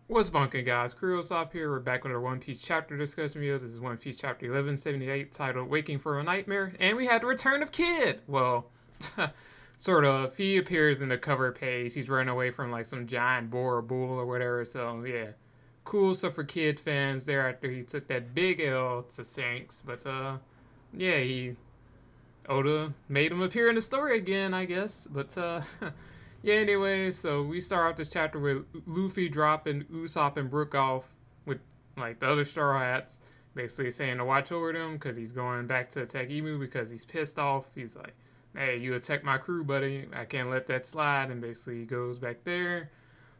What's bunking, guys? Kurosawa here. We're back with our One Piece chapter discussion video. This is One Piece chapter 1178, titled Waking for a Nightmare. And we had the return of Kid! Well, sort of. He appears in the cover page. He's running away from like some giant boar or bull or whatever. So, yeah. Cool stuff for Kid fans there after he took that big L to Shanks. But, yeah, Oda made him appear in the story again, I guess. But, yeah, anyway, so we start off this chapter with Luffy dropping Usopp and Brook off with, like, the other Straw Hats, basically saying to watch over them because he's going back to attack Imu because he's pissed off. He's like, hey, you attacked my crew, buddy. I can't let that slide. And basically he goes back there.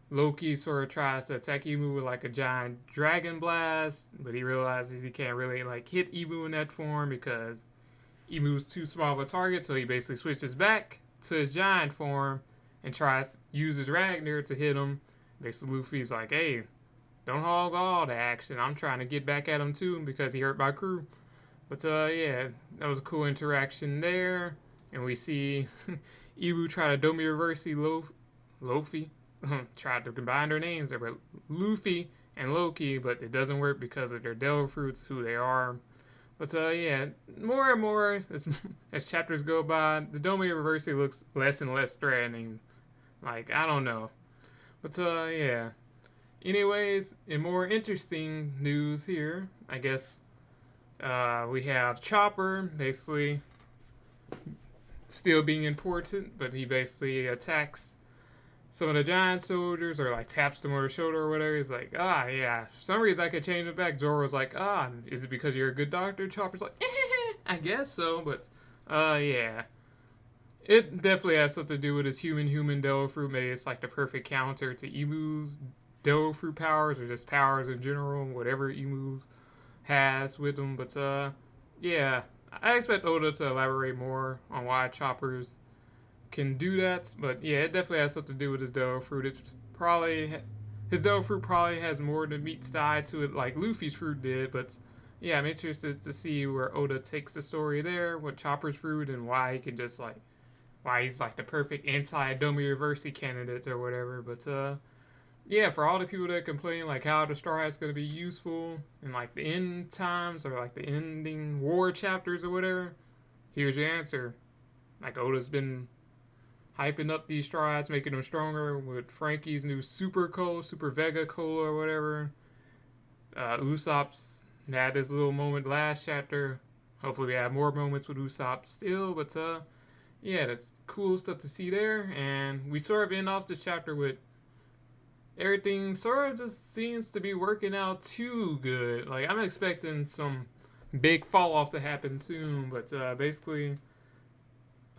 Loki sort of tries to attack Imu with, like, a giant dragon blast, but he realizes he can't really, like, hit Imu in that form because Imu's too small of a target, so he basically switches back to his giant form and tries uses Ragnar to hit him. Basically, Luffy's like, "Hey, don't hog all the action. I'm trying to get back at him too because he hurt my crew." But yeah, that was a cool interaction there, and we see Ibu try to Domi Reversi Luffy. Tried to combine their names there, but Luffy and Loki, but it doesn't work because of their Devil Fruits, who they are. But yeah, more and more as chapters go by, the Domi Reversi looks less and less threatening. Like, I don't know. But, yeah. Anyways, in more interesting news here, I guess, we have Chopper basically still being important, but he basically attacks some of the giant soldiers or, like, taps them on the shoulder or whatever. He's like, yeah, for some reason I could change it back. Zoro's like, is it because you're a good doctor? Chopper's like, I guess so, but, yeah. It definitely has something to do with his human Devil Fruit. Maybe it's like the perfect counter to Emu's Devil Fruit powers or just powers in general, whatever Emu has with him. But yeah, I expect Oda to elaborate more on why Choppers can do that. But yeah, it definitely has something to do with his Devil Fruit. It's probably his Devil Fruit probably has more than meets the eye to it like Luffy's fruit did. But yeah, I'm interested to see where Oda takes the story there with Chopper's fruit and why he can just like why he's like the perfect anti-Domi Reversi candidate or whatever. But yeah, for all the people that complain like how the Straw Hat's gonna be useful in like the end times or like the ending war chapters or whatever, here's your answer. Like Oda's been hyping up these Straw Hats, making them stronger with Frankie's new Super Vega Cola or whatever. Usopp's had his little moment last chapter. Hopefully we have more moments with Usopp still, but yeah, that's cool stuff to see there. And we sort of end off this chapter with everything sort of just seems to be working out too good. Like, I'm expecting some big fall off to happen soon, but basically,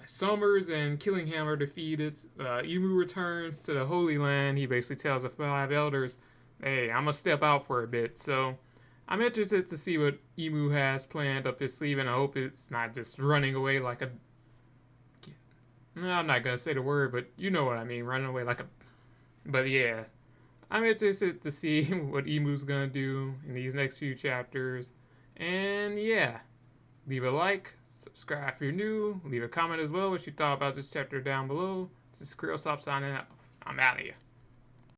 Summers and Killingham are defeated. Emu returns to the Holy Land. He basically tells the five elders, hey, I'm gonna step out for a bit. So, I'm interested to see what Emu has planned up his sleeve, and I hope it's not just running away like a no, I'm not gonna say the word, but you know what I mean. Running away like a. But yeah, I'm interested to see what Emu's gonna do in these next few chapters. And yeah, leave a like, subscribe if you're new, leave a comment as well what you thought about this chapter down below. This is Krill Stop signing out. I'm out of here.